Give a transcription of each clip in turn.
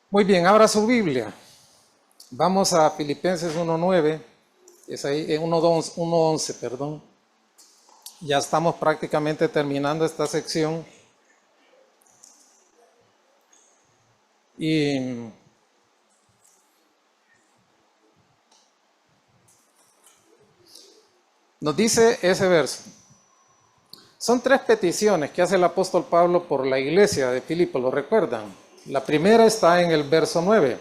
Muy bien, abra su Biblia. Vamos a Filipenses 1:9, es ahí, 1:11, perdón. Ya estamos prácticamente terminando esta sección. Y nos dice ese verso. Son 3 peticiones que hace el apóstol Pablo por la iglesia de Filipo, ¿lo recuerdan? La primera está en el verso 9.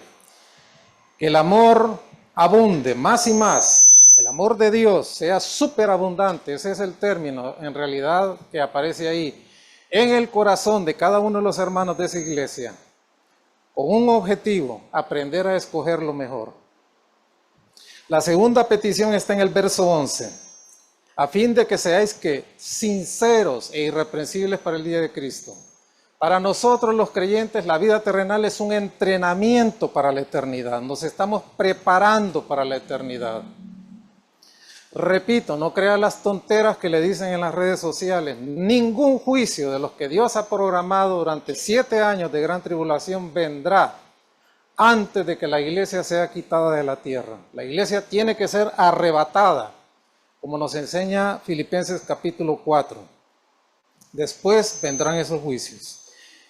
Que el amor abunde más y más. El amor de Dios sea superabundante. Ese es el término en realidad que aparece ahí. En el corazón de cada uno de los hermanos de esa iglesia. Con un objetivo, aprender a escoger lo mejor. La segunda petición está en el verso 11. A fin de que seáis que sinceros e irreprensibles para el día de Cristo. Para nosotros los creyentes la vida terrenal es un entrenamiento para la eternidad. Nos estamos preparando para la eternidad. Repito, no crea las tonteras que le dicen en las redes sociales. Ningún juicio de los que Dios ha programado durante 7 años de gran tribulación vendrá antes de que la iglesia sea quitada de la tierra. La iglesia tiene que ser arrebatada, como nos enseña Filipenses capítulo 4. Después vendrán esos juicios.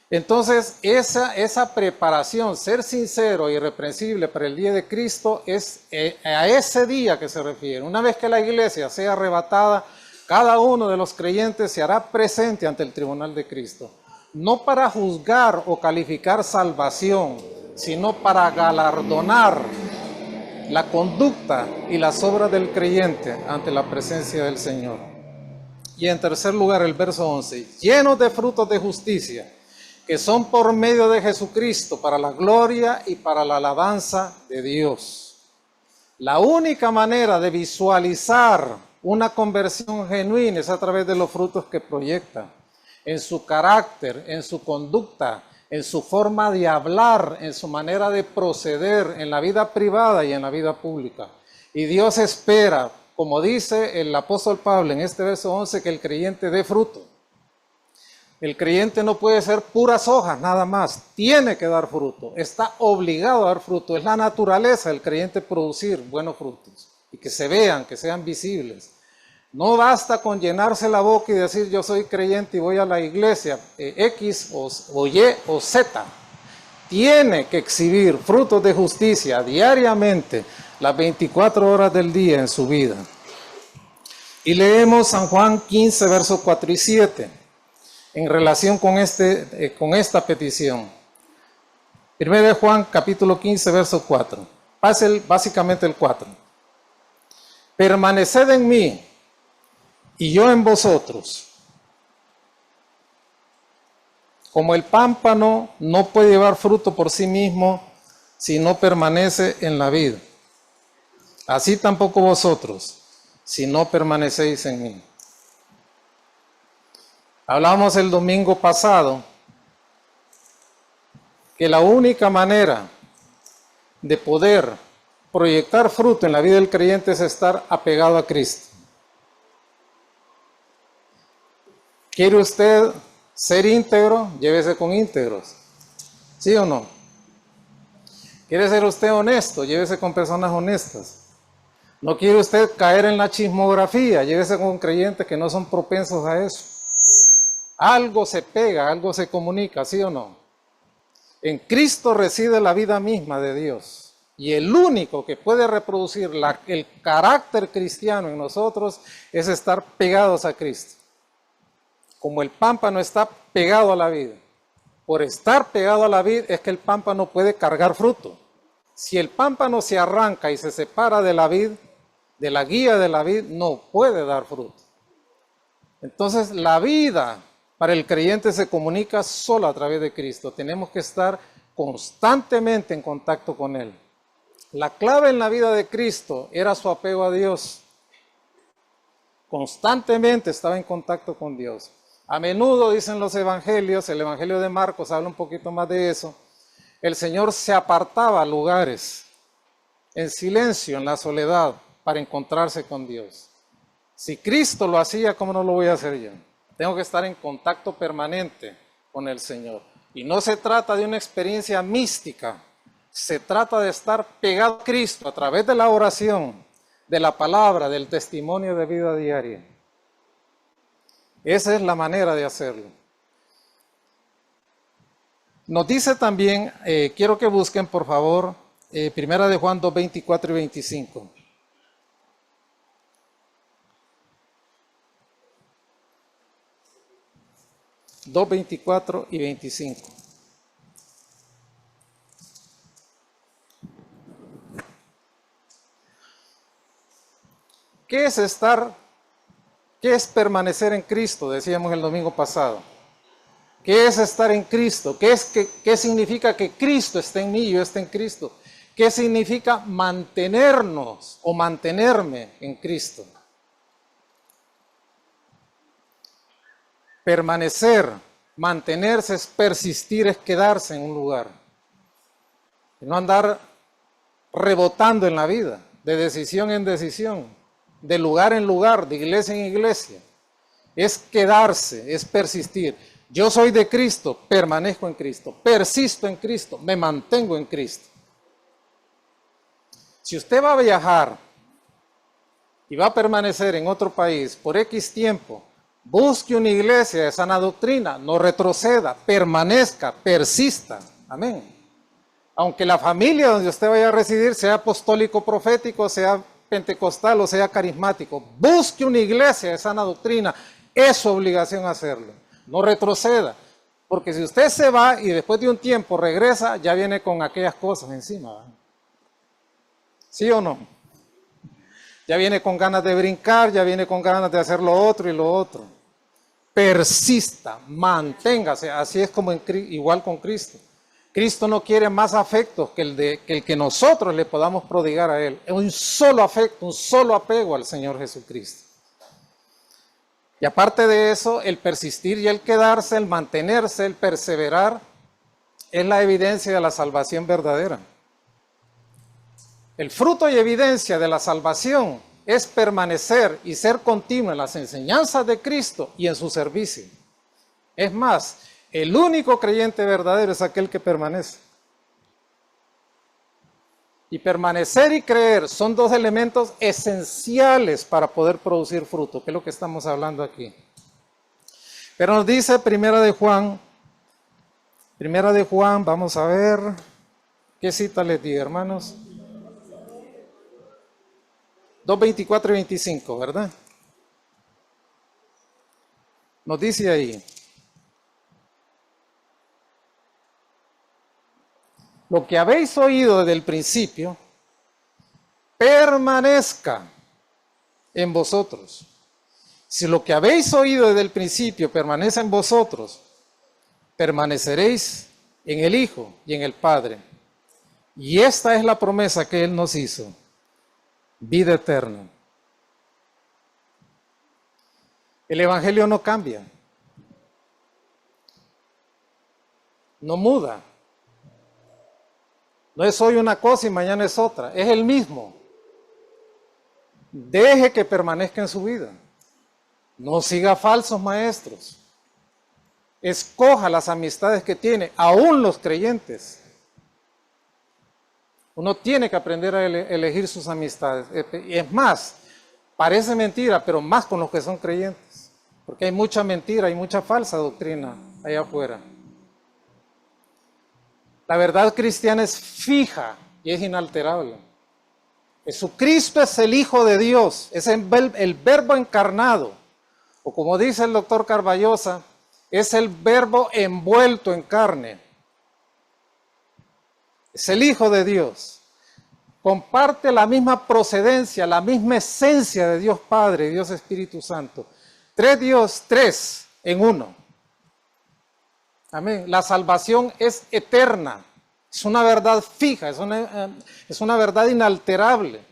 Entonces, esa preparación, ser sincero e irreprensible para el día de Cristo, es a ese día que se refiere. Una vez que la iglesia sea arrebatada, cada uno de los creyentes se hará presente ante el tribunal de Cristo. No para juzgar o calificar salvación, sino para galardonar la conducta y las obras del creyente ante la presencia del Señor. Y en tercer lugar, el verso 11, llenos de frutos de justicia, que son por medio de Jesucristo para la gloria y para la alabanza de Dios. La única manera de visualizar una conversión genuina es a través de los frutos que proyecta, en su carácter, en su conducta, en su forma de hablar, en su manera de proceder, en la vida privada y en la vida pública. Y Dios espera, como dice el apóstol Pablo en este verso 11, que el creyente dé fruto. El creyente no puede ser puras hojas nada más, tiene que dar fruto, está obligado a dar fruto, es la naturaleza del creyente producir buenos frutos y que se vean, que sean visibles. No basta con llenarse la boca y decir yo soy creyente y voy a la iglesia, X o Y o Z. Tiene que exhibir frutos de justicia diariamente, las 24 horas del día en su vida. Y leemos San Juan 15, versos 4 y 7. En relación con esta petición. 1 Juan capítulo 15, verso 4. Básicamente el 4. Permaneced en mí y yo en vosotros. Como el pámpano no puede llevar fruto por sí mismo si no permanece en la vid. Así tampoco vosotros, si no permanecéis en mí. Hablábamos el domingo pasado que la única manera de poder proyectar fruto en la vida del creyente es estar apegado a Cristo. ¿Quiere usted ser íntegro? Llévese con íntegros. ¿Sí o no? ¿Quiere ser usted honesto? Llévese con personas honestas. ¿No quiere usted caer en la chismografía? Llévese con creyentes que no son propensos a eso. Algo se pega, algo se comunica, ¿sí o no? En Cristo reside la vida misma de Dios. Y el único que puede reproducir el carácter cristiano en nosotros es estar pegados a Cristo. Como el pámpano está pegado a la vid. Por estar pegado a la vid es que el pámpano puede cargar fruto. Si el pámpano se arranca y se separa de la vid, de la guía de la vid, no puede dar fruto. Entonces la vida para el creyente se comunica solo a través de Cristo. Tenemos que estar constantemente en contacto con Él. La clave en la vida de Cristo era su apego a Dios. Constantemente estaba en contacto con Dios. A menudo dicen los evangelios, el evangelio de Marcos habla un poquito más de eso, el Señor se apartaba a lugares en silencio, en la soledad, para encontrarse con Dios. Si Cristo lo hacía, ¿cómo no lo voy a hacer yo? Tengo que estar en contacto permanente con el Señor. Y no se trata de una experiencia mística, se trata de estar pegado a Cristo a través de la oración, de la palabra, del testimonio de vida diaria. Esa es la manera de hacerlo. Nos dice también, quiero que busquen por favor, Primera de Juan 2, 24 y 25. 2, 24 y 25. ¿Qué es permanecer en Cristo? Decíamos el domingo pasado. ¿Qué es estar en Cristo? ¿Qué significa que Cristo esté en mí y yo esté en Cristo? ¿Qué significa mantenernos o mantenerme en Cristo? Permanecer, mantenerse es persistir, es quedarse en un lugar. No andar rebotando en la vida, de decisión en decisión, de lugar en lugar, de iglesia en iglesia. Es quedarse, es persistir. Yo soy de Cristo, permanezco en Cristo, persisto en Cristo, me mantengo en Cristo. Si usted va a viajar y va a permanecer en otro país por X tiempo, busque una iglesia de sana doctrina, no retroceda, permanezca, persista. Amén. Aunque la familia donde usted vaya a residir sea apostólico profético, sea pentecostal o sea carismático, busque una iglesia de sana doctrina, es su obligación hacerlo. No retroceda, porque si usted se va y después de un tiempo regresa, ya viene con aquellas cosas encima. ¿Verdad? ¿Sí o no? Ya viene con ganas de brincar, ya viene con ganas de hacer lo otro y lo otro. Persista, manténgase, así es como igual con Cristo. Cristo no quiere más afectos que el que nosotros le podamos prodigar a Él. Es un solo afecto, un solo apego al Señor Jesucristo. Y aparte de eso, el persistir y el quedarse, el mantenerse, el perseverar, es la evidencia de la salvación verdadera. El fruto y evidencia de la salvación es permanecer y ser continuo en las enseñanzas de Cristo y en su servicio. Es más, el único creyente verdadero es aquel que permanece. Y permanecer y creer son dos elementos esenciales para poder producir fruto, que es lo que estamos hablando aquí. Pero nos dice Primera de Juan, vamos a ver, ¿qué cita les di, hermanos? 2, 24 y 25, ¿verdad? Nos dice ahí. Lo que habéis oído desde el principio, permanezca en vosotros. Si lo que habéis oído desde el principio permanece en vosotros, permaneceréis en el Hijo y en el Padre. Y esta es la promesa que Él nos hizo, vida eterna. El Evangelio no cambia, no muda. No es hoy una cosa y mañana es otra, es el mismo. Deje que permanezca en su vida. No siga falsos maestros. Escoja las amistades que tiene, aún los creyentes. Uno tiene que aprender a elegir sus amistades. Y es más, parece mentira, pero más con los que son creyentes. Porque hay mucha mentira, hay mucha falsa doctrina allá afuera. La verdad cristiana es fija y es inalterable. Jesucristo es el Hijo de Dios, es el Verbo encarnado. O como dice el doctor Carballosa, es el Verbo envuelto en carne. Es el Hijo de Dios. Comparte la misma procedencia, la misma esencia de Dios Padre y Dios Espíritu Santo. Tres en uno. Amén. La salvación es eterna, es una verdad fija, es una verdad inalterable.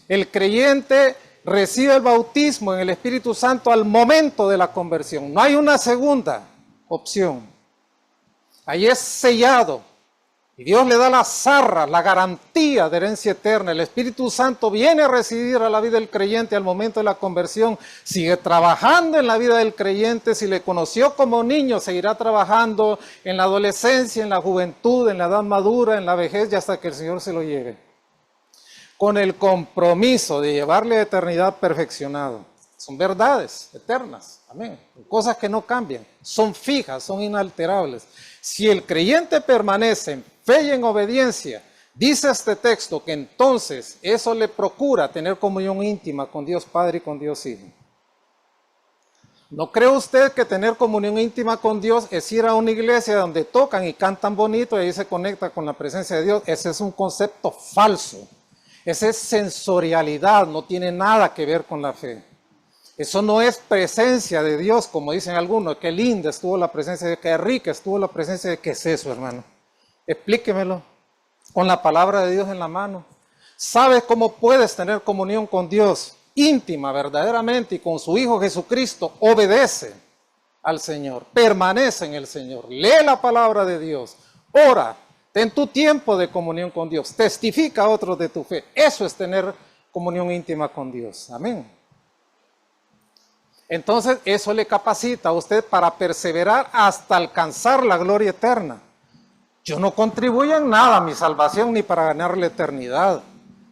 El creyente recibe el bautismo en el Espíritu Santo al momento de la conversión. No hay una segunda opción. Ahí es sellado Y Dios le da las arras, la garantía de herencia eterna. El Espíritu Santo viene a residir a la vida del creyente al momento de la conversión. Sigue trabajando en la vida del creyente. Si le conoció como niño, seguirá trabajando en la adolescencia, en la juventud, en la edad madura, en la vejez y hasta que el Señor se lo lleve. Con el compromiso de llevarle a eternidad perfeccionado. Son verdades eternas. Amén. Cosas que no cambian. Son fijas, son inalterables. Si el creyente permanece en fe y en obediencia, dice este texto que entonces eso le procura tener comunión íntima con Dios Padre y con Dios Hijo. ¿No cree usted que tener comunión íntima con Dios es ir a una iglesia donde tocan y cantan bonito y ahí se conecta con la presencia de Dios? Ese es un concepto falso. Esa es sensorialidad, no tiene nada que ver con la fe. Eso no es presencia de Dios, como dicen algunos. Qué linda estuvo la presencia de Dios, qué rica estuvo la presencia de Dios. ¿Qué es eso, hermano? Explíquemelo con la palabra de Dios en la mano. ¿Sabes cómo puedes tener comunión con Dios íntima, verdaderamente, y con su Hijo Jesucristo? Obedece al Señor, permanece en el Señor, lee la palabra de Dios, ora, ten tu tiempo de comunión con Dios, testifica a otros de tu fe. Eso es tener comunión íntima con Dios. Amén. Entonces eso le capacita a usted para perseverar hasta alcanzar la gloria eterna. Yo no contribuyo en nada a mi salvación ni para ganar la eternidad,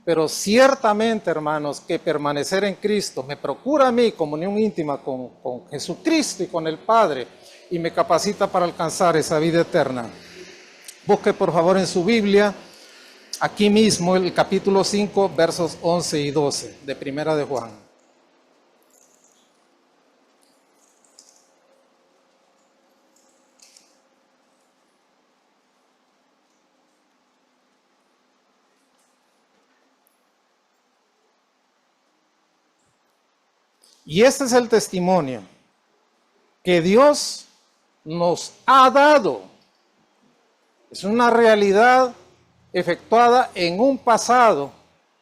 pero ciertamente, hermanos, que permanecer en Cristo me procura a mí comunión íntima con Jesucristo y con el Padre y me capacita para alcanzar esa vida eterna. Busque por favor en su Biblia, aquí mismo el capítulo 5, versos 11 y 12 de Primera de Juan. Y este es el testimonio que Dios nos ha dado. Es una realidad efectuada en un pasado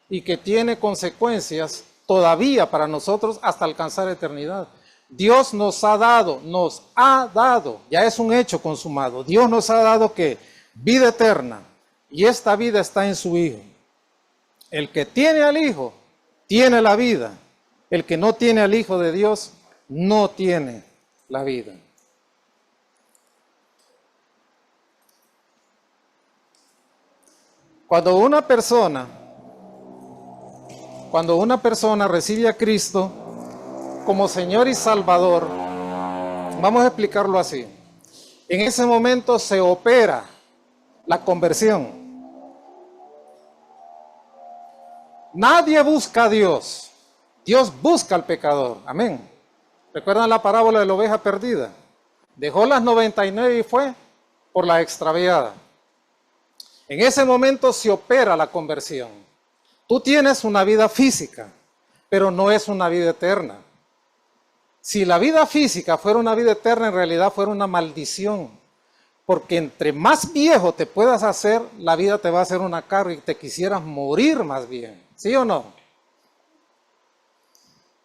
y que tiene consecuencias todavía para nosotros hasta alcanzar eternidad. Dios nos ha dado, ya es un hecho consumado. Dios nos ha dado ¿qué? Vida eterna, y esta vida está en su Hijo. El que tiene al Hijo, tiene la vida. El que no tiene al Hijo de Dios, no tiene la vida. Cuando una persona recibe a Cristo como Señor y Salvador, vamos a explicarlo así. En ese momento se opera la conversión. Nadie busca a Dios. Dios busca al pecador. Amén. ¿Recuerdan la parábola de la oveja perdida? Dejó las 99 y fue por la extraviada. En ese momento se opera la conversión. Tú tienes una vida física, pero no es una vida eterna. Si la vida física fuera una vida eterna, en realidad fuera una maldición. Porque entre más viejo te puedas hacer, la vida te va a hacer una carga y te quisieras morir más bien. ¿Sí o no?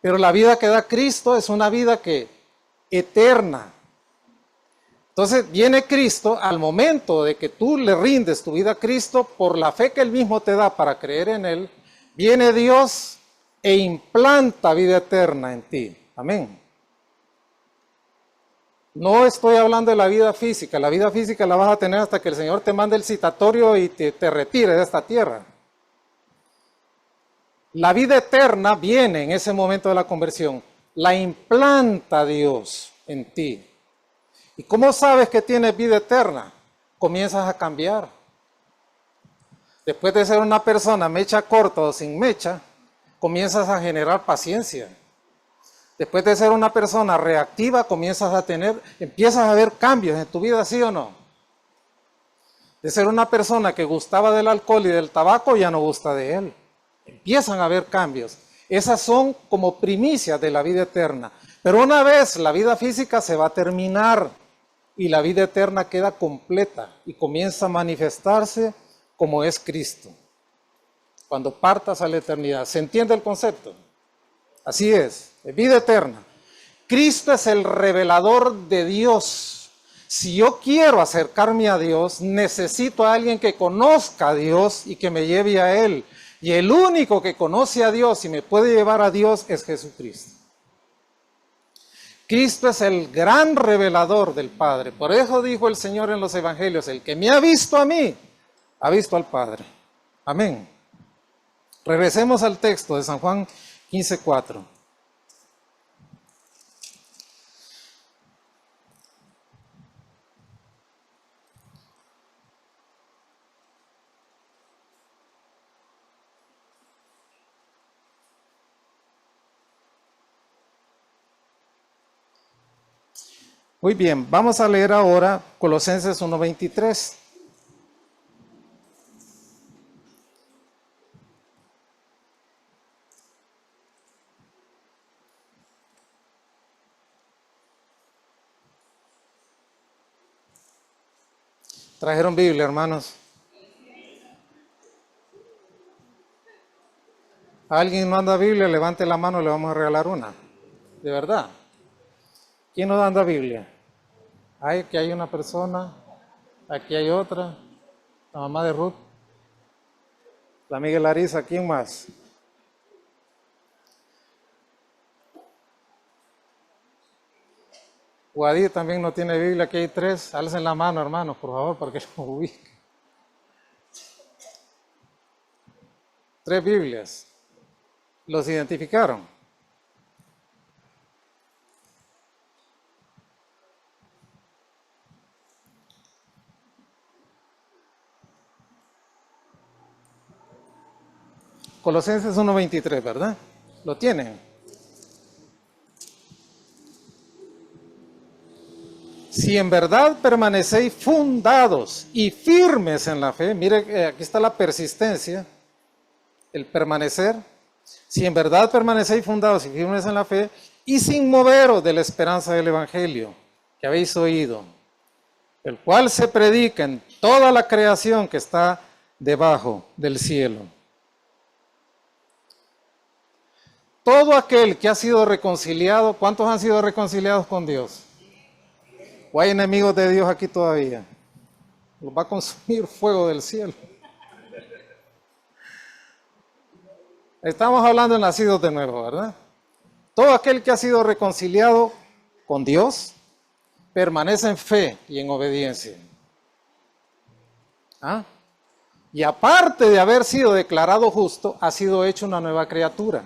Pero la vida que da Cristo es una vida que eterna. Entonces viene Cristo al momento de que tú le rindes tu vida a Cristo por la fe que Él mismo te da para creer en Él. Viene Dios e implanta vida eterna en ti. Amén. No estoy hablando de la vida física. La vida física la vas a tener hasta que el Señor te mande el citatorio y te retire de esta tierra. La vida eterna viene en ese momento de la conversión. La implanta Dios en ti. ¿Y cómo sabes que tienes vida eterna? Comienzas a cambiar. Después de ser una persona mecha corta o sin mecha, comienzas a generar paciencia. Después de ser una persona reactiva, empiezas a ver cambios en tu vida, ¿sí o no? De ser una persona que gustaba del alcohol y del tabaco, ya no gusta de él. Empiezan a haber cambios. Esas son como primicias de la vida eterna. Pero una vez la vida física se va a terminar y la vida eterna queda completa y comienza a manifestarse como es Cristo. Cuando partas a la eternidad. ¿Se entiende el concepto? Así es vida eterna. Cristo es el revelador de Dios. Si yo quiero acercarme a Dios, necesito a alguien que conozca a Dios y que me lleve a Él. Y el único que conoce a Dios y me puede llevar a Dios es Jesucristo. Cristo es el gran revelador del Padre. Por eso dijo el Señor en los Evangelios, el que me ha visto a mí, ha visto al Padre. Amén. Regresemos al texto de San Juan 15:4. Muy bien, vamos a leer ahora Colosenses 1:23. ¿Trajeron Biblia, hermanos? ¿Alguien no anda Biblia? Levante la mano, le vamos a regalar una. ¿De verdad? ¿Quién no anda Biblia? Aquí hay una persona, aquí hay otra, la mamá de Ruth, la amiga de Larisa, ¿quién más? Guadí también no tiene Biblia, aquí hay 3, alcen la mano, hermanos, por favor, para que lo ubiquen. 3 Biblias, ¿los identificaron? Colosenses 1:23, ¿verdad? ¿Lo tienen? Si en verdad permanecéis fundados y firmes en la fe, mire, aquí está la persistencia, el permanecer. Si en verdad permanecéis fundados y firmes en la fe y sin moveros de la esperanza del Evangelio que habéis oído, el cual se predica en toda la creación que está debajo del cielo. Todo aquel que ha sido reconciliado, ¿cuántos han sido reconciliados con Dios? ¿O hay enemigos de Dios aquí todavía? Los va a consumir fuego del cielo. Estamos hablando de nacidos de nuevo, ¿verdad? Todo aquel que ha sido reconciliado con Dios permanece en fe y en obediencia. ¿Ah? Y aparte de haber sido declarado justo, ha sido hecho una nueva criatura,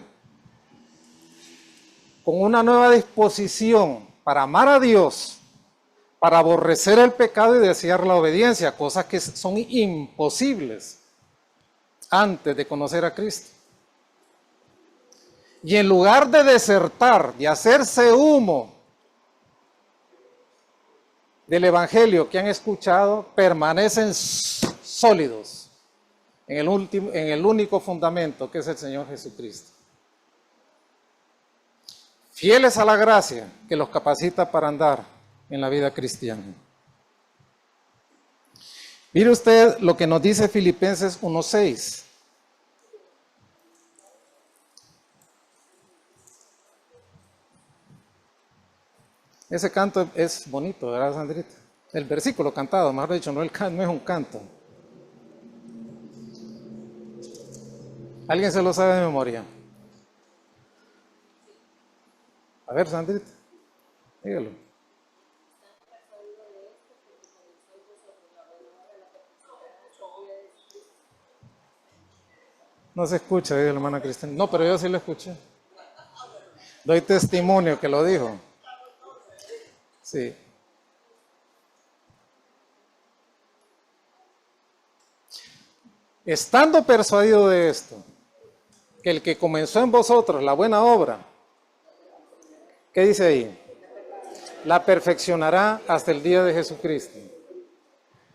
con una nueva disposición para amar a Dios, para aborrecer el pecado y desear la obediencia, cosas que son imposibles antes de conocer a Cristo. Y en lugar de desertar, de hacerse humo del Evangelio que han escuchado, permanecen sólidos en el único fundamento que es el Señor Jesucristo. Fieles a la gracia que los capacita para andar en la vida cristiana. Mire usted lo que nos dice Filipenses 1:6. Ese canto es bonito, ¿verdad, Sandrita? El versículo cantado, mejor dicho, no es un canto. ¿Alguien se lo sabe de memoria? A ver, Sandrita, dígalo. No se escucha, dice la hermana Cristina. No, pero yo sí lo escuché. Doy testimonio que lo dijo. Sí. Estando persuadido de esto, que el que comenzó en vosotros la buena obra, ¿qué dice ahí? La perfeccionará hasta el día de Jesucristo.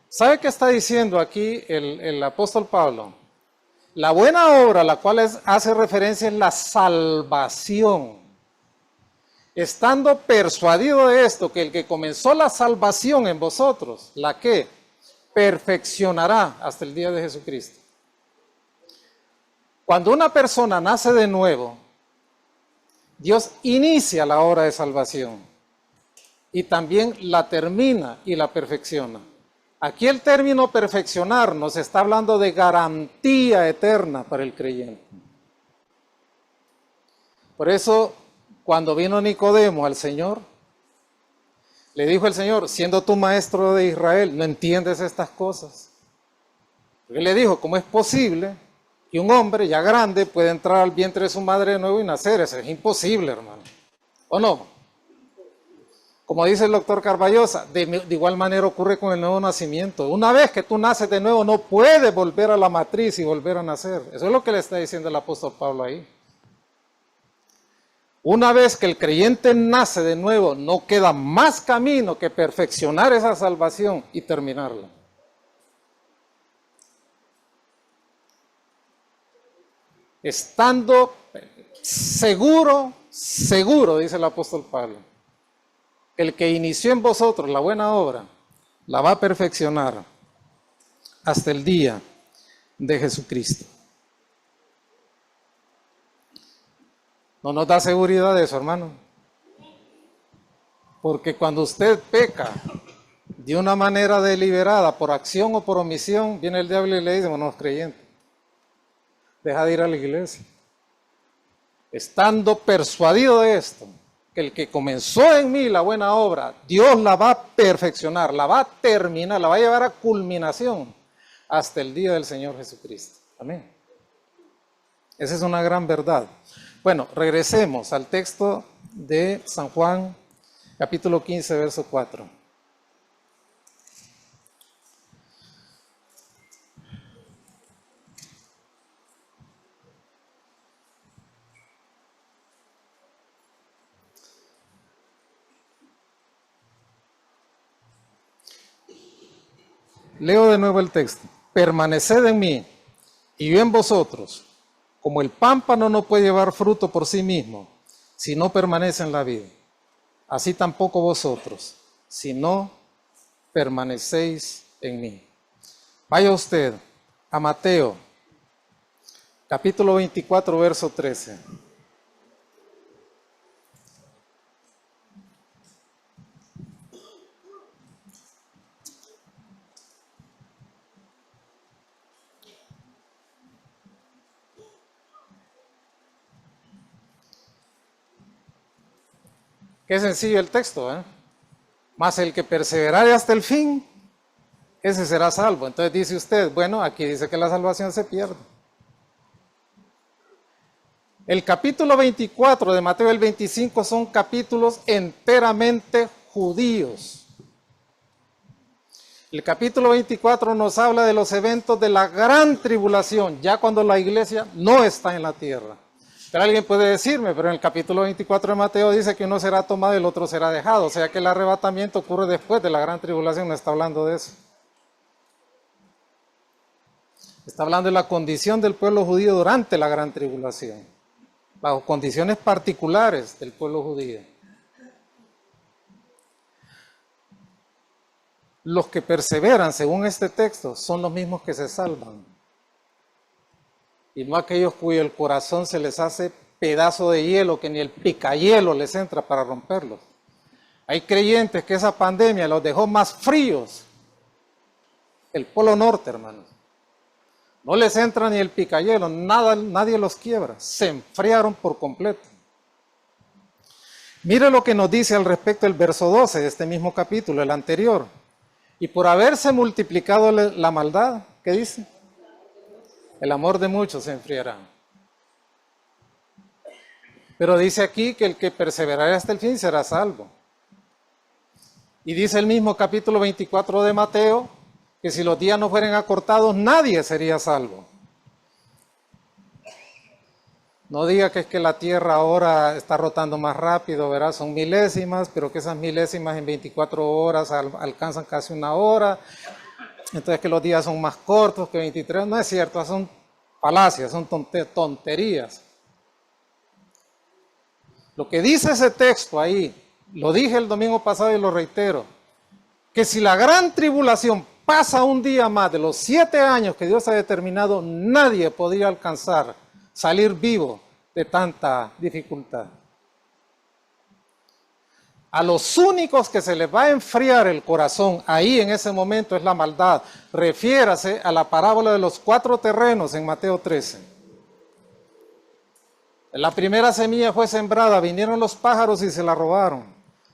¿Sabe qué está diciendo aquí el apóstol Pablo? La buena obra a la cual hace referencia es la salvación. Estando persuadido de esto, que el que comenzó la salvación en vosotros, ¿la qué? Perfeccionará hasta el día de Jesucristo. Cuando una persona nace de nuevo, Dios inicia la obra de salvación. y también la termina y la perfecciona. Aquí el término perfeccionar nos está hablando de garantía eterna para el creyente. Por eso, cuando vino Nicodemo al Señor, le dijo el Señor, siendo tú maestro de Israel, ¿no entiendes estas cosas? Porque le dijo, ¿cómo es posible que un hombre ya grande pueda entrar al vientre de su madre de nuevo y nacer? Eso es imposible, hermano. ¿O no? Como dice el doctor Carballosa, de igual manera ocurre con el nuevo nacimiento. Una vez que tú naces de nuevo, no puedes volver a la matriz y volver a nacer. Eso es lo que le está diciendo el apóstol Pablo ahí. Una vez que el creyente nace de nuevo, no queda más camino que perfeccionar esa salvación y terminarla. Estando seguro, dice el apóstol Pablo, el que inició en vosotros la buena obra, la va a perfeccionar hasta el día de Jesucristo. ¿No nos da seguridad de eso, hermano? Porque cuando usted peca de una manera deliberada, por acción o por omisión, viene el diablo y le dice, bueno, no es creyente, deja de ir a la iglesia. Estando persuadido de esto, que el que comenzó en mí la buena obra, Dios la va a perfeccionar, la va a terminar, la va a llevar a culminación hasta el día del Señor Jesucristo. Amén. Esa es una gran verdad. Bueno, regresemos al texto de San Juan, capítulo 15, verso 4. Leo de nuevo el texto. Permaneced en mí y yo en vosotros. Como el pámpano no puede llevar fruto por sí mismo, si no permanece en la vid, así tampoco vosotros, si no permanecéis en mí. Vaya usted a Mateo, capítulo 24, verso 13. Qué sencillo el texto, ¿eh? Mas el que perseverare hasta el fin, ese será salvo. Entonces dice usted, bueno, aquí dice que la salvación se pierde. El capítulo 24 de Mateo y el 25 son capítulos enteramente judíos. El capítulo 24 nos habla de los eventos de la gran tribulación, ya cuando la iglesia no está en la tierra. Pero alguien puede decirme, pero en el capítulo 24 de Mateo dice que uno será tomado y el otro será dejado. O sea que el arrebatamiento ocurre después de la gran tribulación, no está hablando de eso. Está hablando de la condición del pueblo judío durante la gran tribulación, bajo condiciones particulares del pueblo judío. Los que perseveran, según este texto, son los mismos que se salvan. Y no aquellos cuyo el corazón se les hace pedazo de hielo, que ni el picahielo les entra para romperlos. Hay creyentes que esa pandemia los dejó más fríos. El Polo Norte, hermanos. No les entra ni el picahielo, nada, nadie los quiebra. Se enfriaron por completo. Mire lo que nos dice al respecto el verso 12 de este mismo capítulo, el anterior. Y por haberse multiplicado la maldad, ¿qué dice? El amor de muchos se enfriará. Pero dice aquí que el que perseverará hasta el fin será salvo. Y dice el mismo capítulo 24 de Mateo, que si los días no fueran acortados, nadie sería salvo. No diga que es que la Tierra ahora está rotando más rápido, ¿verdad? Son milésimas, pero que esas milésimas en 24 horas alcanzan casi una hora. Entonces que los días son más cortos que 23. No es cierto, son falacias, son tonterías. Lo que dice ese texto ahí, lo dije el domingo pasado y lo reitero, que si la gran tribulación pasa un día más de los 7 años que Dios ha determinado, nadie podría alcanzar salir vivo de tanta dificultad. A los únicos que se les va a enfriar el corazón ahí en ese momento es la maldad. Refiérase a la parábola de los 4 terrenos en Mateo 13. La primera semilla fue sembrada, vinieron los pájaros y se la robaron.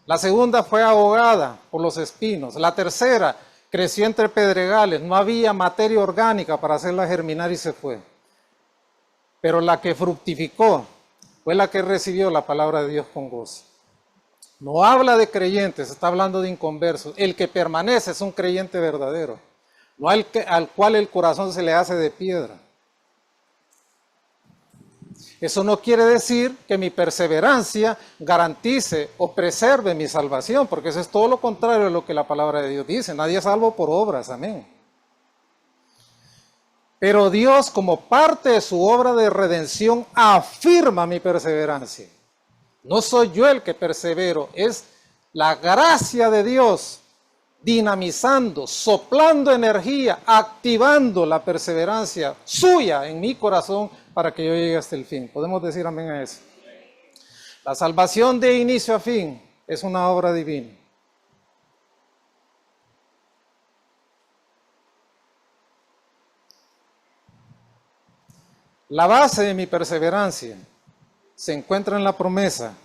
La segunda fue ahogada por los espinos. La tercera creció entre pedregales, no había materia orgánica para hacerla germinar y se fue. Pero la que fructificó fue la que recibió la palabra de Dios con gozo. No habla de creyentes, está hablando de inconversos. El que permanece es un creyente verdadero, no al cual el corazón se le hace de piedra. Eso no quiere decir que mi perseverancia garantice o preserve mi salvación, porque eso es todo lo contrario de lo que la palabra de Dios dice. Nadie es salvo por obras, amén. Pero Dios, como parte de su obra de redención, afirma mi perseverancia. No soy yo el que persevero, es la gracia de Dios dinamizando, soplando energía, activando la perseverancia suya en mi corazón para que yo llegue hasta el fin. ¿Podemos decir amén a eso? La salvación de inicio a fin es una obra divina. La base de mi perseverancia se encuentra en la promesa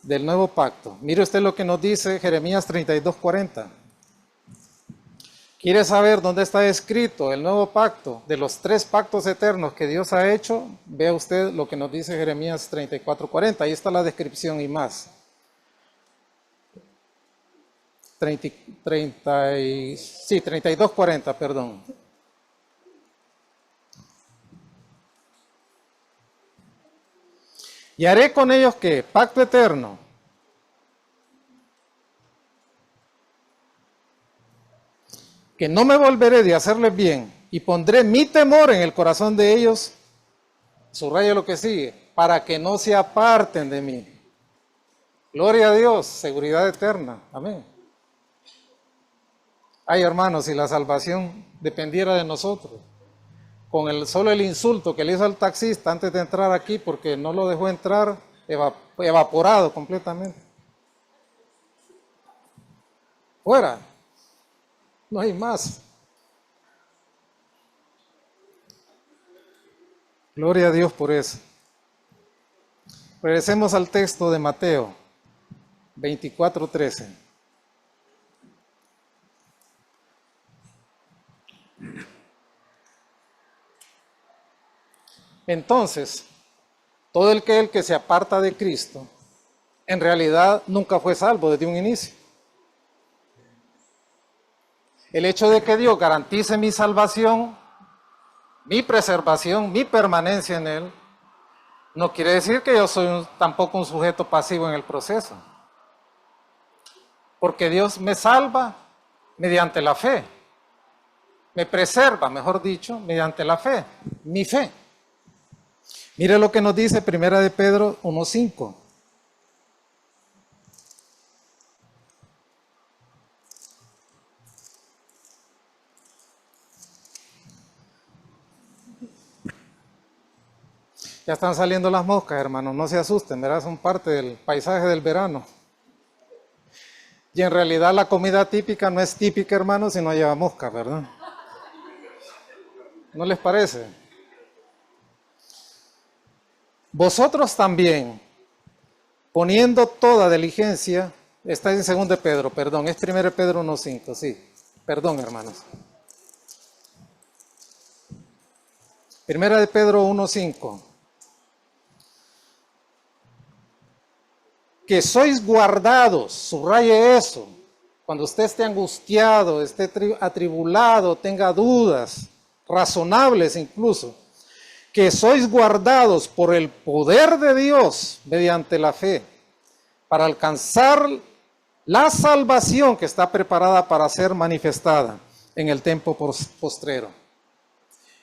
del nuevo pacto. Mire usted lo que nos dice Jeremías 32:40. ¿Quiere saber dónde está escrito el nuevo pacto de los 3 pactos eternos que Dios ha hecho? Vea usted lo que nos dice Jeremías 34:40. Ahí está la descripción y más. 32:40, perdón. Y haré con ellos que pacto eterno, que no me volveré de hacerles bien, y pondré mi temor en el corazón de ellos, subraya lo que sigue, para que no se aparten de mí. Gloria a Dios, seguridad eterna, amén. Ay, hermanos, si la salvación dependiera de nosotros, con solo el insulto que le hizo al taxista antes de entrar aquí, porque no lo dejó entrar, evaporado completamente. Fuera. No hay más. Gloria a Dios por eso. Regresemos al texto de Mateo 24:13. Entonces, todo el que se aparta de Cristo, en realidad nunca fue salvo desde un inicio. El hecho de que Dios garantice mi salvación, mi preservación, mi permanencia en Él, no quiere decir que yo soy tampoco un sujeto pasivo en el proceso. Porque Dios me salva mediante la fe. Me preserva, mejor dicho, mediante la fe, mi fe. Mire lo que nos dice 1 de Pedro 1:5. Ya están saliendo las moscas, hermanos, no se asusten, ¿verdad? Son parte del paisaje del verano. Y en realidad la comida típica no es típica, hermanos, si no lleva moscas, ¿verdad? ¿No les parece? Vosotros también, poniendo toda diligencia, está en 2 de Pedro, perdón, es 1 de Pedro 1:5, sí, perdón, hermanos. 1 de Pedro 1:5. Que sois guardados, subraye eso, cuando usted esté angustiado, esté atribulado, tenga dudas, razonables incluso, que sois guardados por el poder de Dios mediante la fe, para alcanzar la salvación que está preparada para ser manifestada en el tiempo postrero.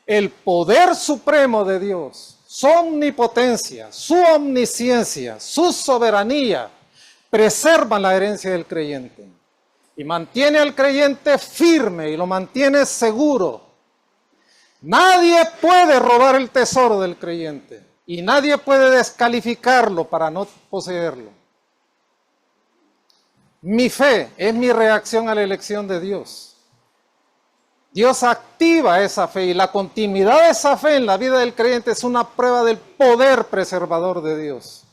El poder supremo de Dios, su omnipotencia, su omnisciencia, su soberanía, preservan la herencia del creyente y mantiene al creyente firme y lo mantiene seguro. Nadie puede robar el tesoro del creyente y nadie puede descalificarlo para no poseerlo. Mi fe es mi reacción a la elección de Dios. Dios activa esa fe y la continuidad de esa fe en la vida del creyente es una prueba del poder preservador de Dios.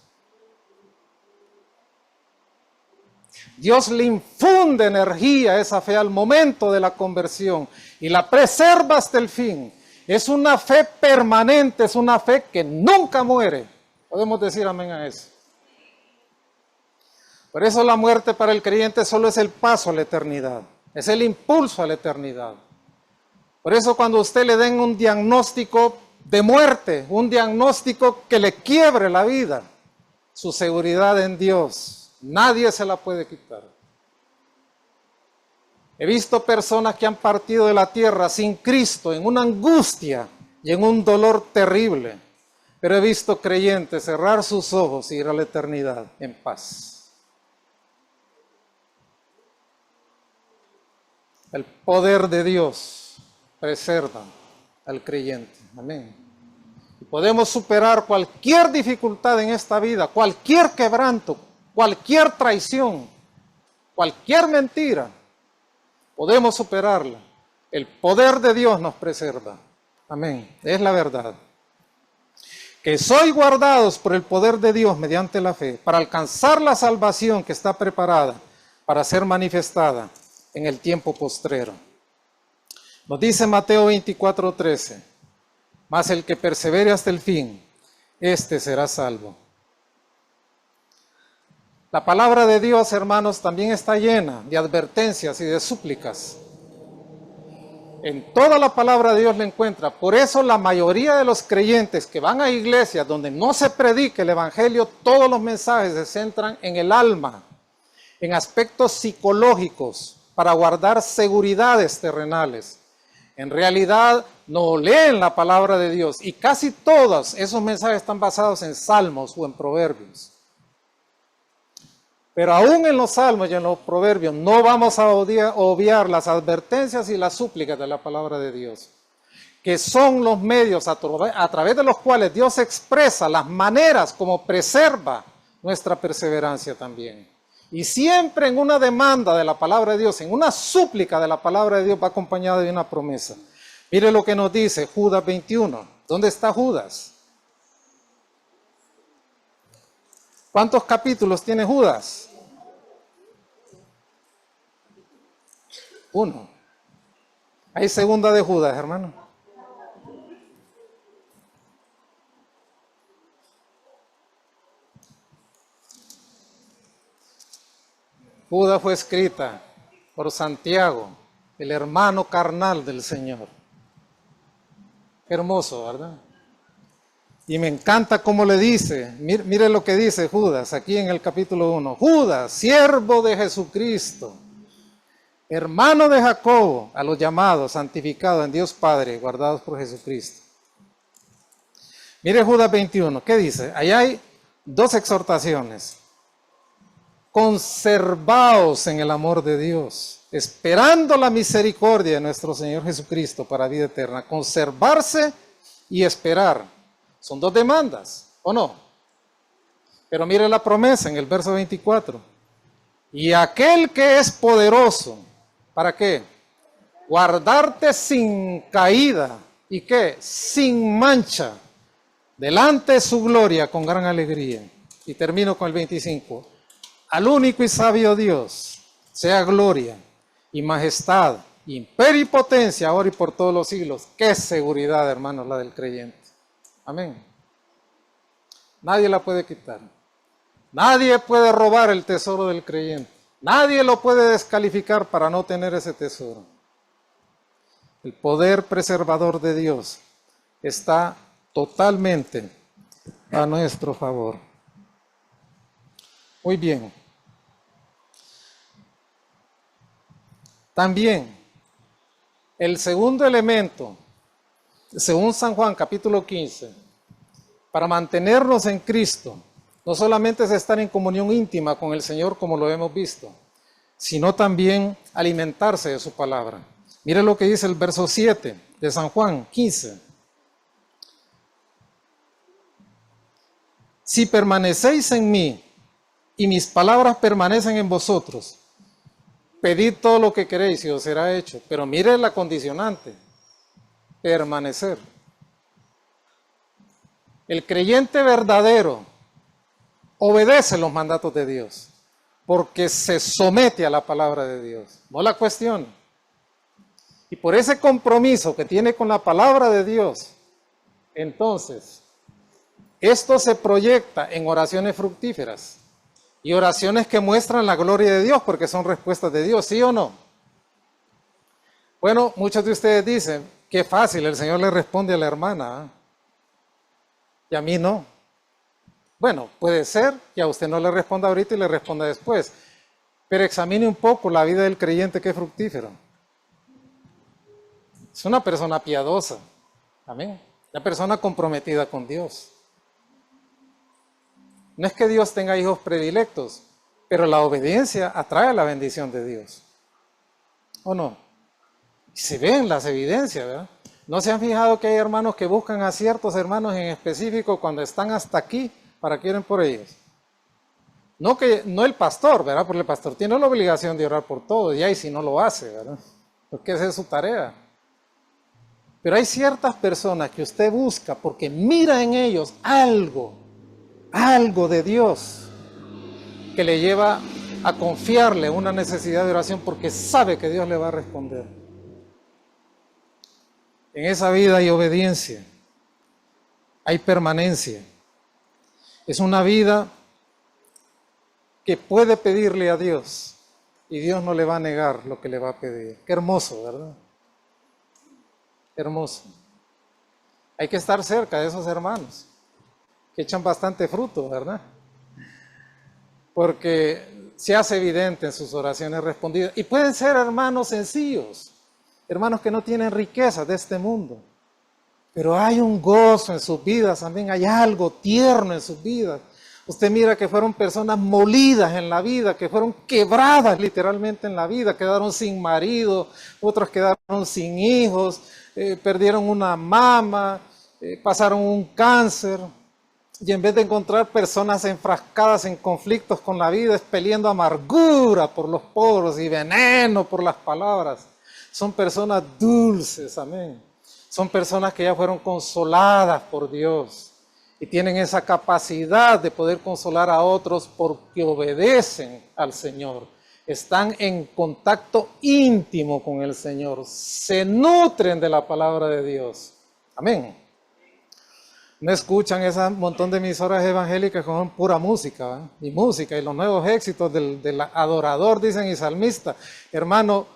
Dios le infunde energía a esa fe al momento de la conversión y la preserva hasta el fin. Es una fe permanente, es una fe que nunca muere. Podemos decir amén a eso. Por eso la muerte para el creyente solo es el paso a la eternidad, es el impulso a la eternidad. Por eso cuando a usted le den un diagnóstico de muerte, un diagnóstico que le quiebre la vida, su seguridad en Dios, nadie se la puede quitar. He visto personas que han partido de la tierra sin Cristo en una angustia y en un dolor terrible, pero he visto creyentes cerrar sus ojos y ir a la eternidad en paz. El poder de Dios preserva al creyente. Amén. Y podemos superar cualquier dificultad en esta vida, cualquier quebranto, cualquier traición, cualquier mentira. Podemos superarla. El poder de Dios nos preserva. Amén. Es la verdad. Que sois guardados por el poder de Dios mediante la fe para alcanzar la salvación que está preparada para ser manifestada en el tiempo postrero. Nos dice Mateo 24:13, mas el que persevere hasta el fin, éste será salvo. La palabra de Dios, hermanos, también está llena de advertencias y de súplicas. En toda la palabra de Dios la encuentra. Por eso la mayoría de los creyentes que van a iglesias donde no se predica el evangelio, todos los mensajes se centran en el alma, en aspectos psicológicos, para guardar seguridades terrenales. En realidad no leen la palabra de Dios y casi todos esos mensajes están basados en salmos o en proverbios. Pero aún en los salmos y en los proverbios no vamos a obviar las advertencias y las súplicas de la palabra de Dios, que son los medios a través de los cuales Dios expresa las maneras como preserva nuestra perseverancia también. Y siempre en una demanda de la palabra de Dios, en una súplica de la palabra de Dios va acompañada de una promesa. Mire lo que nos dice Judas 21. ¿Dónde está Judas? ¿Cuántos capítulos tiene Judas? 1. Hay segunda de Judas, hermano. Judas fue escrita por Santiago, el hermano carnal del Señor. Qué hermoso, ¿verdad? Y me encanta cómo le dice, mire lo que dice Judas aquí en el capítulo 1. Judas, siervo de Jesucristo, hermano de Jacobo, a los llamados, santificados en Dios Padre, guardados por Jesucristo. Mire Judas 21, ¿qué dice? Allá hay dos exhortaciones. Conservaos en el amor de Dios, esperando la misericordia de nuestro Señor Jesucristo para vida eterna. Conservarse y esperar. Son dos demandas, ¿o no? Pero mire la promesa en el verso 24. Y aquel que es poderoso, ¿para qué? Guardarte sin caída. ¿Y qué? Sin mancha. Delante de su gloria con gran alegría. Y termino con el 25. Al único y sabio Dios, sea gloria y majestad, imperio y potencia, ahora y por todos los siglos. Qué seguridad, hermanos, la del creyente. Amén. Nadie la puede quitar. Nadie puede robar el tesoro del creyente. Nadie lo puede descalificar para no tener ese tesoro. El poder preservador de Dios está totalmente a nuestro favor. Muy bien. También, el segundo elemento, según San Juan capítulo 15, para mantenernos en Cristo, no solamente es estar en comunión íntima con el Señor como lo hemos visto, sino también alimentarse de su palabra. Mire lo que dice el verso 7 de San Juan 15. Si permanecéis en mí y mis palabras permanecen en vosotros, pedid todo lo que queréis y os será hecho. Pero mire la condicionante, permanecer. El creyente verdadero obedece los mandatos de Dios porque se somete a la palabra de Dios, no la cuestiona. Y por ese compromiso que tiene con la palabra de Dios, entonces, esto se proyecta en oraciones fructíferas y oraciones que muestran la gloria de Dios porque son respuestas de Dios, ¿sí o no? Bueno, muchos de ustedes dicen, qué fácil, el Señor le responde a la hermana, ¿eh? Y a mí no. Bueno, puede ser que a usted no le responda ahorita y le responda después, pero examine un poco la vida del creyente que es fructífero. Es una persona piadosa, amén, una persona comprometida con Dios. No es que Dios tenga hijos predilectos, pero la obediencia atrae la bendición de Dios, ¿o no? Y se ven las evidencias, ¿verdad? ¿No se han fijado que hay hermanos que buscan a ciertos hermanos en específico cuando están hasta aquí para que oren por ellos? No el pastor, ¿verdad? Porque el pastor tiene la obligación de orar por todos, y si no lo hace, ¿verdad? Porque esa es su tarea. Pero hay ciertas personas que usted busca porque mira en ellos algo de Dios que le lleva a confiarle una necesidad de oración porque sabe que Dios le va a responder. En esa vida hay obediencia, hay permanencia. Es una vida que puede pedirle a Dios y Dios no le va a negar lo que le va a pedir. Qué hermoso, ¿verdad? Hermoso. Hay que estar cerca de esos hermanos que echan bastante fruto, ¿verdad? Porque se hace evidente en sus oraciones respondidas. Y pueden ser hermanos sencillos, hermanos que no tienen riquezas de este mundo, pero hay un gozo en sus vidas también, hay algo tierno en sus vidas. Usted mira que fueron personas molidas en la vida, que fueron quebradas literalmente en la vida, quedaron sin marido, otros quedaron sin hijos, perdieron una mama, pasaron un cáncer, y en vez de encontrar personas enfrascadas en conflictos con la vida, expeliendo amargura por los poros y veneno por las palabras, son personas dulces, amén. Son personas que ya fueron consoladas por Dios y tienen esa capacidad de poder consolar a otros porque obedecen al Señor. Están en contacto íntimo con el Señor, se nutren de la palabra de Dios. Amén. No escuchan ese montón de emisoras evangélicas con pura música, ¿eh? Y música y los nuevos éxitos del adorador, dicen, y salmista. Hermano,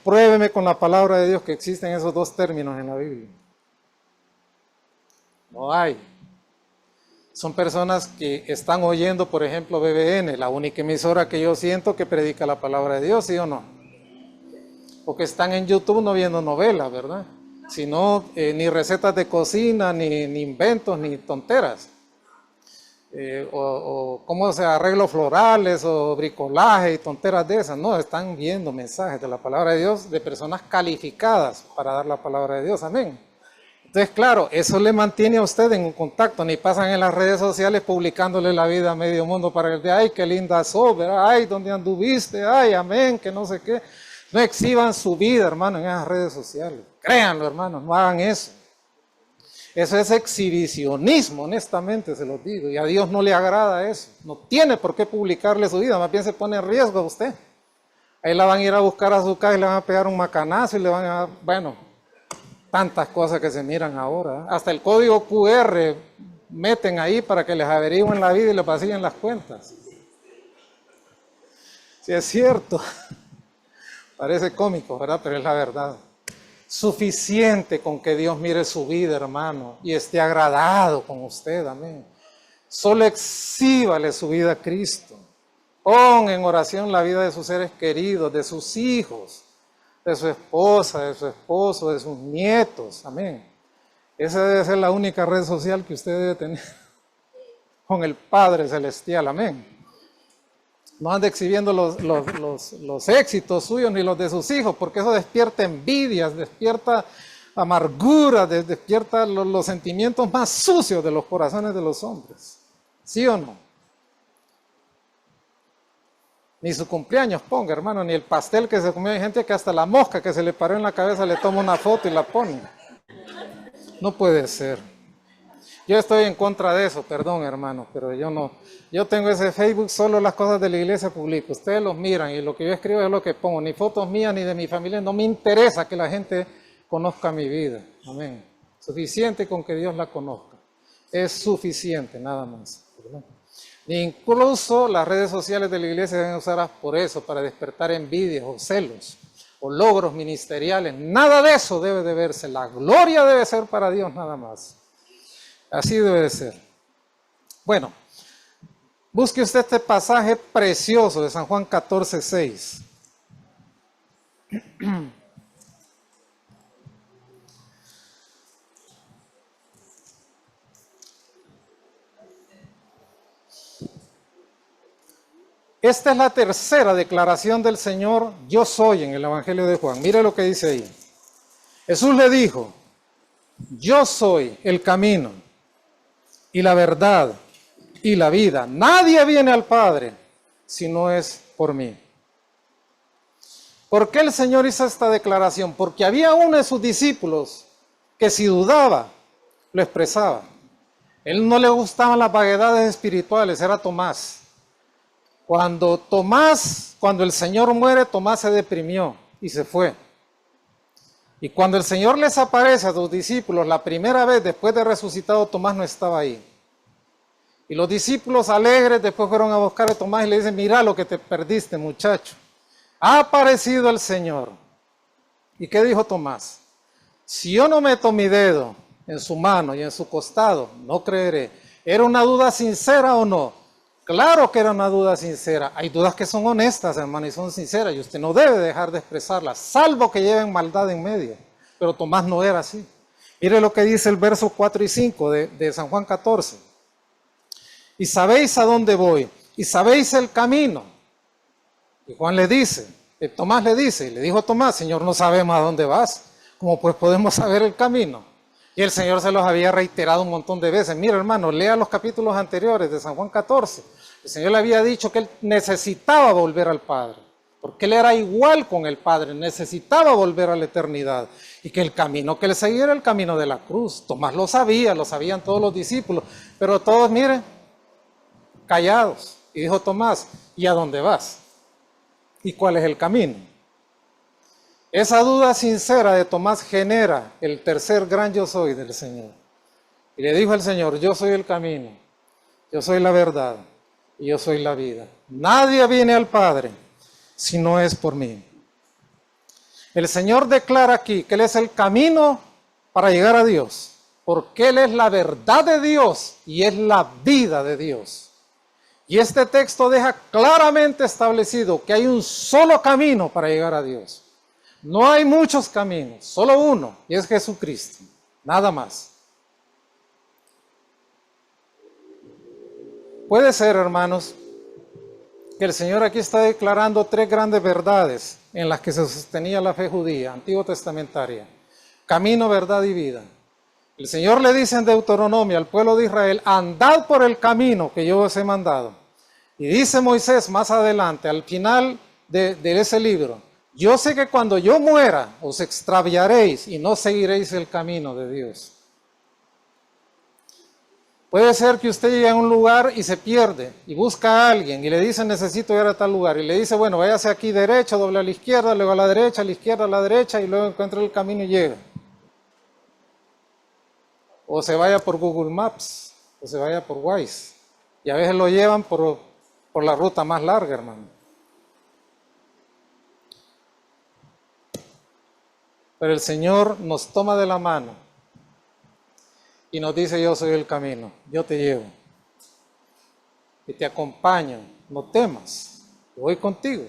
pruébeme con la palabra de Dios que existen esos dos términos en la Biblia. No hay. Son personas que están oyendo, por ejemplo, BBN, la única emisora que yo siento que predica la palabra de Dios, ¿sí o no? O que están en YouTube no viendo novelas, ¿verdad? Sino ni recetas de cocina, ni inventos, ni tonteras. O cómo se arreglos florales, o bricolaje y tonteras de esas. No, están viendo mensajes de la palabra de Dios de personas calificadas para dar la palabra de Dios. Amén. Entonces, claro, eso le mantiene a usted en un contacto. Ni pasan en las redes sociales publicándole la vida a medio mundo para el de, ay, qué linda sos, ¿verdad? Ay, ¿dónde anduviste? Ay, amén, que no sé qué. No exhiban su vida, hermano, en esas redes sociales. Créanlo, hermanos, no hagan eso. Eso es exhibicionismo, honestamente se los digo. Y a Dios no le agrada eso. No tiene por qué publicarle su vida, más bien se pone en riesgo a usted. Ahí la van a ir a buscar a su casa y le van a pegar un macanazo y le van a... Bueno, tantas cosas que se miran ahora. Hasta el código QR meten ahí para que les averigüen la vida y les vacíen las cuentas. Sí, es cierto. Parece cómico, ¿verdad? Pero es la verdad. Suficiente con que Dios mire su vida, hermano, y esté agradado con usted, amén. Solo exhíbale su vida a Cristo. Pon en oración la vida de sus seres queridos, de sus hijos, de su esposa, de su esposo, de sus nietos, amén. Esa debe ser la única red social que usted debe tener con el Padre Celestial, amén. No ande exhibiendo los éxitos suyos ni los de sus hijos, porque eso despierta envidias, despierta amargura, despierta los sentimientos más sucios de los corazones de los hombres. ¿Sí o no? Ni su cumpleaños ponga, hermano, ni el pastel que se comió. Hay gente que hasta la mosca que se le paró en la cabeza le toma una foto y la pone. No puede ser. Yo estoy en contra de eso, perdón, hermano, pero yo no. Yo tengo ese Facebook, solo las cosas de la iglesia publico. Ustedes los miran y lo que yo escribo es lo que pongo. Ni fotos mías ni de mi familia. No me interesa que la gente conozca mi vida. Amén. Suficiente con que Dios la conozca. Es suficiente, nada más. ¿Verdad? Incluso las redes sociales de la iglesia deben usarlas por eso, para despertar envidias o celos o logros ministeriales. Nada de eso debe de verse. La gloria debe ser para Dios nada más. Así debe de ser. Bueno, busque usted este pasaje precioso de San Juan 14:6. Esta es la tercera declaración del Señor, yo soy, en el Evangelio de Juan. Mire lo que dice ahí. Jesús le dijo, yo soy el camino y la verdad y la vida. Nadie viene al Padre si no es por mí. ¿Por qué el Señor hizo esta declaración? Porque había uno de sus discípulos que si dudaba, lo expresaba. Él no le gustaban las vaguedades espirituales, era Tomás. Cuando el Señor muere, Tomás se deprimió y se fue. Y cuando el Señor les aparece a sus discípulos la primera vez después de resucitado, Tomás no estaba ahí. Y los discípulos alegres después fueron a buscar a Tomás y le dicen, mira lo que te perdiste, muchacho. Ha aparecido el Señor. ¿Y qué dijo Tomás? Si yo no meto mi dedo en su mano y en su costado, no creeré. ¿Era una duda sincera o no? Claro que era una duda sincera. Hay dudas que son honestas, hermano, y son sinceras, y usted no debe dejar de expresarlas, salvo que lleven maldad en medio. Pero Tomás no era así. Mire lo que dice el verso 4 y 5 de San Juan 14. Y sabéis a dónde voy, y sabéis el camino. Y Juan le dice, Tomás le dice, y le dijo Tomás, Señor, no sabemos a dónde vas, ¿cómo pues podemos saber el camino? Y el Señor se los había reiterado un montón de veces. Mira, hermano, lea los capítulos anteriores de San Juan 14. El Señor le había dicho que él necesitaba volver al Padre, porque él era igual con el Padre, necesitaba volver a la eternidad. Y que el camino que él seguía era el camino de la cruz. Tomás lo sabían todos los discípulos, pero todos, miren, callados. Y dijo Tomás, ¿y a dónde vas? ¿Y cuál es el camino? Esa duda sincera de Tomás genera el tercer gran yo soy del Señor. Y le dijo el Señor, yo soy el camino, yo soy la verdad y yo soy la vida. Nadie viene al Padre si no es por mí. El Señor declara aquí que Él es el camino para llegar a Dios, porque Él es la verdad de Dios y es la vida de Dios. Y este texto deja claramente establecido que hay un solo camino para llegar a Dios. No hay muchos caminos, solo uno, y es Jesucristo, nada más. Puede ser, hermanos, que el Señor aquí está declarando tres grandes verdades en las que se sostenía la fe judía, antiguo testamentaria. Camino, verdad y vida. El Señor le dice en Deuteronomio al pueblo de Israel, andad por el camino que yo os he mandado. Y dice Moisés más adelante, al final de ese libro, yo sé que cuando yo muera os extraviaréis y no seguiréis el camino de Dios. Puede ser que usted llegue a un lugar y se pierde y busca a alguien y le dice necesito ir a tal lugar y le dice bueno váyase aquí derecho, doble a la izquierda, luego a la derecha, a la izquierda, a la derecha y luego encuentra el camino y llega. O se vaya por Google Maps o se vaya por Waze y a veces lo llevan por la ruta más larga, hermano. Pero el Señor nos toma de la mano y nos dice, yo soy el camino, yo te llevo y te acompaño, no temas, yo voy contigo.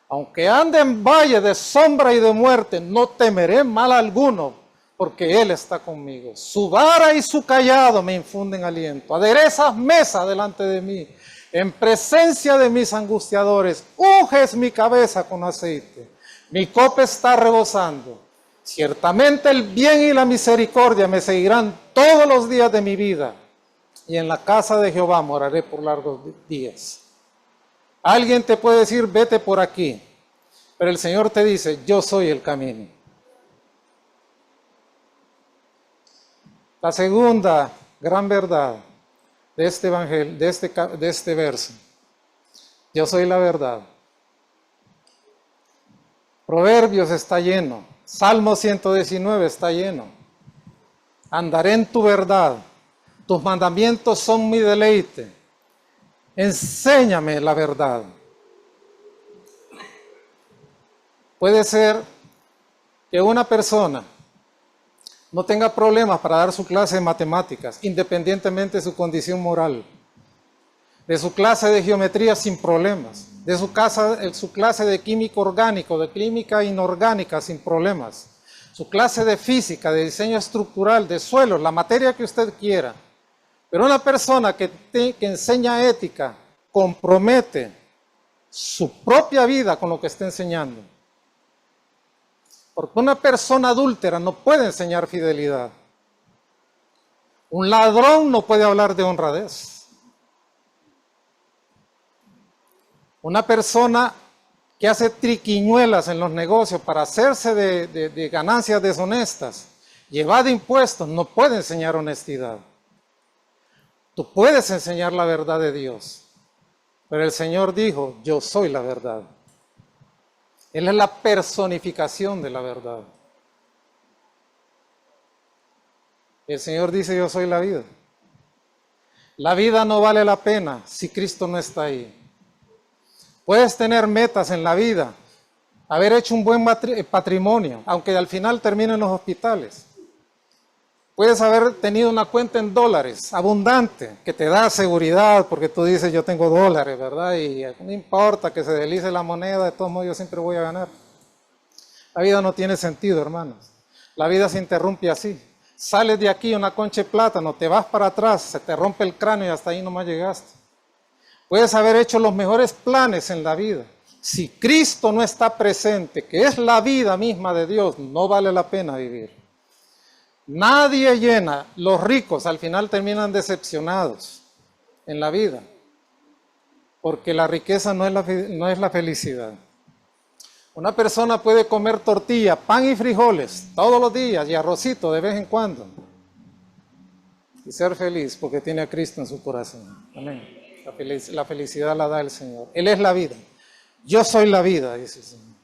Aunque ande en valle de sombra y de muerte, no temeré mal alguno, porque Él está conmigo. Su vara y su cayado me infunden aliento. Aderezas mesa delante de mí, en presencia de mis angustiadores, unges mi cabeza con aceite. Mi copa está rebosando. Ciertamente el bien y la misericordia me seguirán todos los días de mi vida. Y en la casa de Jehová moraré por largos días. Alguien te puede decir, vete por aquí, pero el Señor te dice, yo soy el camino. La segunda gran verdad de este evangelio, de este verso, yo soy la verdad. Proverbios está lleno, Salmo 119 está lleno. Andaré en tu verdad, tus mandamientos son mi deleite. Enséñame la verdad. Puede ser que una persona no tenga problemas para dar su clase de matemáticas, independientemente de su condición moral, de su clase de geometría sin problemas, de su clase de químico orgánico, de química inorgánica sin problemas, su clase de física, de diseño estructural, de suelos, la materia que usted quiera. Pero una persona que enseña ética compromete su propia vida con lo que está enseñando. Porque una persona adúltera no puede enseñar fidelidad. Un ladrón no puede hablar de honradez. Una persona que hace triquiñuelas en los negocios para hacerse de ganancias deshonestas, evade impuestos, no puede enseñar honestidad. Tú puedes enseñar la verdad de Dios, pero el Señor dijo, yo soy la verdad. Él es la personificación de la verdad. El Señor dice, yo soy la vida. La vida no vale la pena si Cristo no está ahí. Puedes tener metas en la vida, haber hecho un buen patrimonio, aunque al final termine en los hospitales. Puedes haber tenido una cuenta en dólares abundante, que te da seguridad, porque tú dices, yo tengo dólares, ¿verdad? Y no importa que se deslice la moneda, de todos modos yo siempre voy a ganar. La vida no tiene sentido, hermanos. La vida se interrumpe así. Sales de aquí una concha de plátano, te vas para atrás, se te rompe el cráneo y hasta ahí nomás llegaste. Puedes haber hecho los mejores planes en la vida. Si Cristo no está presente, que es la vida misma de Dios, no vale la pena vivir. Nadie llena, los ricos al final terminan decepcionados en la vida, porque la riqueza no es la felicidad. Una persona puede comer tortilla, pan y frijoles todos los días y arrocito de vez en cuando y ser feliz porque tiene a Cristo en su corazón. Amén. La felicidad la da el Señor. Él es la vida. Yo soy la vida, dice el Señor.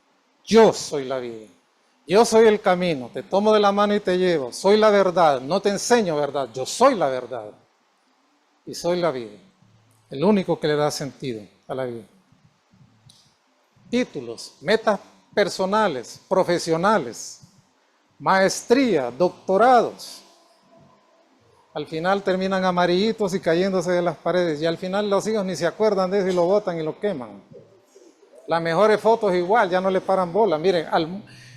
Yo soy la vida. Yo soy el camino, te tomo de la mano y te llevo. Soy la verdad, no te enseño verdad, yo soy la verdad. Y soy la vida, el único que le da sentido a la vida. Títulos, metas personales, profesionales, maestría, doctorados. Al final terminan amarillitos y cayéndose de las paredes. Y al final los hijos ni se acuerdan de eso y lo botan y lo queman. Las mejores fotos igual, ya no le paran bola. Miren,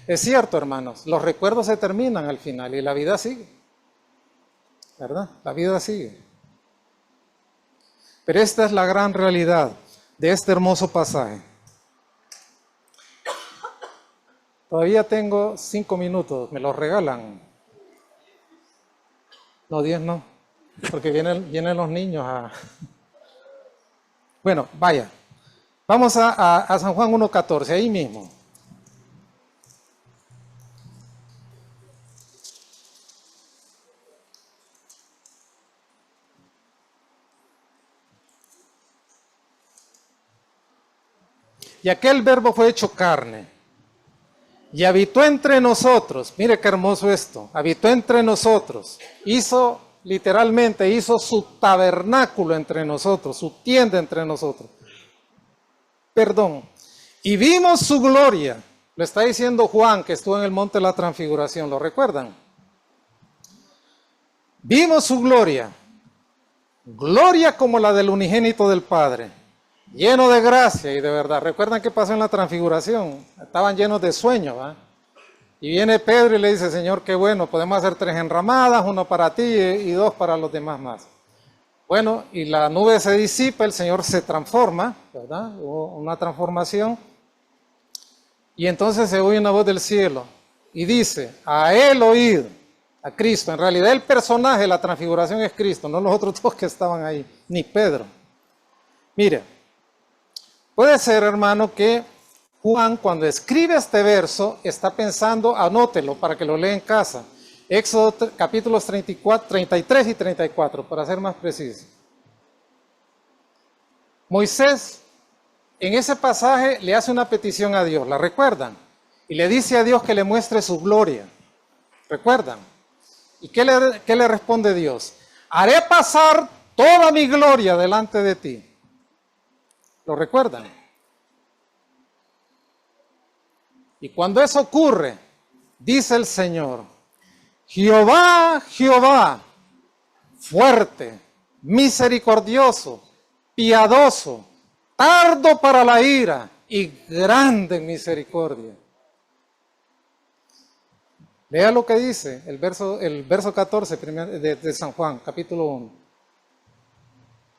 es cierto, hermanos, los recuerdos se terminan al final y la vida sigue, ¿verdad? La vida sigue. Pero esta es la gran realidad de este hermoso pasaje. Todavía tengo 5 minutos, ¿me los regalan? No, 10 no, porque vienen los niños a... Bueno, vaya, vamos a San Juan 1:14, ahí mismo. Y aquel verbo fue hecho carne y habitó entre nosotros. Mire qué hermoso esto. Habitó entre nosotros. Literalmente hizo su tabernáculo entre nosotros, su tienda entre nosotros. Perdón. Y vimos su gloria. Lo está diciendo Juan, que estuvo en el monte de la Transfiguración. ¿Lo recuerdan? Vimos su gloria. Gloria como la del unigénito del Padre. Lleno de gracia y de verdad. ¿Recuerdan qué pasó en la Transfiguración? Estaban llenos de sueño, ¿va? Y viene Pedro y le dice, Señor, qué bueno, podemos hacer 3 enramadas, 1 para ti y 2 para los demás más. Bueno, y la nube se disipa, el Señor se transforma, ¿verdad? Hubo una transformación. Y entonces se oye una voz del cielo y dice, a él oíd, a Cristo. En realidad el personaje de la Transfiguración es Cristo, no los otros 2 que estaban ahí, ni Pedro. Mire. Puede ser, hermano, que Juan, cuando escribe este verso, está pensando, anótelo para que lo lea en casa. Éxodo capítulos 33 y 34, para ser más preciso. Moisés, en ese pasaje, le hace una petición a Dios, ¿la recuerdan? Y le dice a Dios que le muestre su gloria. ¿Recuerdan? ¿Y qué le responde Dios? Haré pasar toda mi gloria delante de ti. ¿Lo recuerdan? Y cuando eso ocurre, dice el Señor, Jehová, Jehová, fuerte, misericordioso, piadoso, tardo para la ira y grande en misericordia. Lea lo que dice el verso 14 de San Juan, capítulo 1.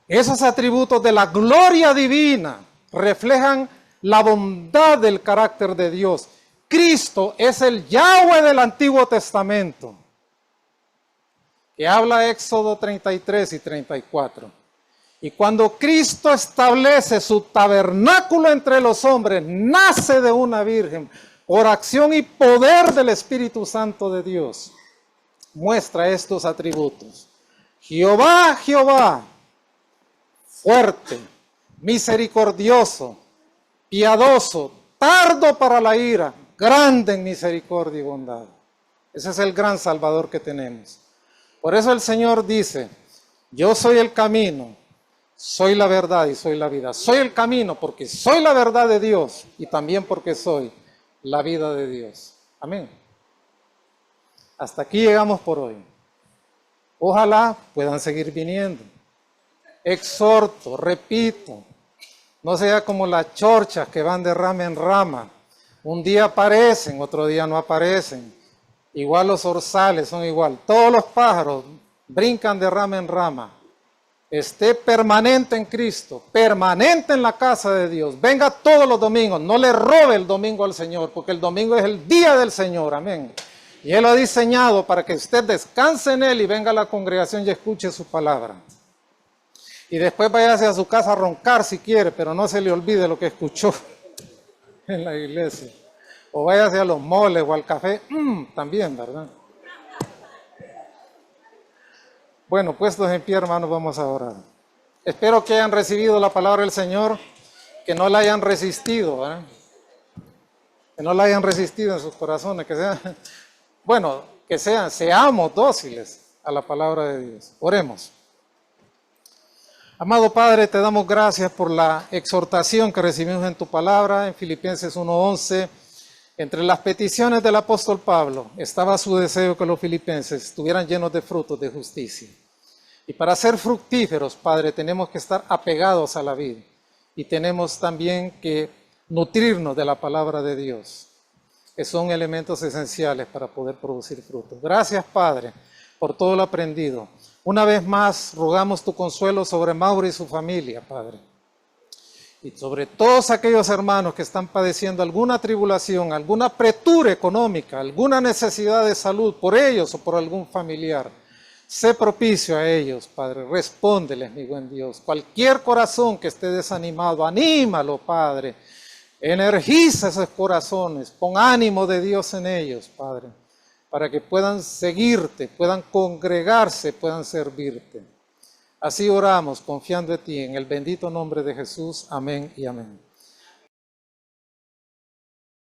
Esos atributos de la gloria divina reflejan la bondad del carácter de Dios. Cristo es el Yahweh del Antiguo Testamento, que habla Éxodo 33 y 34. Y cuando Cristo establece su tabernáculo entre los hombres, nace de una virgen, por acción y poder del Espíritu Santo de Dios. Muestra estos atributos. Jehová, Jehová, fuerte, misericordioso, piadoso, tardo para la ira, grande en misericordia y bondad. Ese es el gran Salvador que tenemos. Por eso el Señor dice, yo soy el camino, soy la verdad y soy la vida. Soy el camino porque soy la verdad de Dios y también porque soy la vida de Dios. Amén. Hasta aquí llegamos por hoy. Ojalá puedan seguir viniendo. Exhorto, repito, no sea como las chorchas que van de rama en rama. Un día aparecen, otro día no aparecen. Igual los orzales son igual. Todos los pájaros brincan de rama en rama. Esté permanente en Cristo, permanente en la casa de Dios. Venga todos los domingos, no le robe el domingo al Señor, porque el domingo es el día del Señor, amén. Y Él lo ha diseñado para que usted descanse en Él y venga a la congregación y escuche su palabra. Y después váyase a su casa a roncar si quiere, pero no se le olvide lo que escuchó en la iglesia. O váyase a los moles o al café, también, ¿verdad? Bueno, puestos en pie, hermanos, vamos a orar. Espero que hayan recibido la palabra del Señor, que no la hayan resistido, ¿eh? Que no la hayan resistido en sus corazones, seamos dóciles a la palabra de Dios. Oremos. Amado Padre, te damos gracias por la exhortación que recibimos en tu palabra, en Filipenses 1:11. Entre las peticiones del apóstol Pablo estaba su deseo que los filipenses estuvieran llenos de frutos de justicia. Y para ser fructíferos, Padre, tenemos que estar apegados a la vid y tenemos también que nutrirnos de la palabra de Dios, que son elementos esenciales para poder producir frutos. Gracias, Padre, por todo lo aprendido. Una vez más, rogamos tu consuelo sobre Mauro y su familia, Padre. Y sobre todos aquellos hermanos que están padeciendo alguna tribulación, alguna apretura económica, alguna necesidad de salud por ellos o por algún familiar. Sé propicio a ellos, Padre. Respóndeles, mi buen Dios. Cualquier corazón que esté desanimado, anímalo, Padre. Energiza esos corazones. Pon ánimo de Dios en ellos, Padre, para que puedan seguirte, puedan congregarse, puedan servirte. Así oramos, confiando en ti, en el bendito nombre de Jesús. Amén y amén.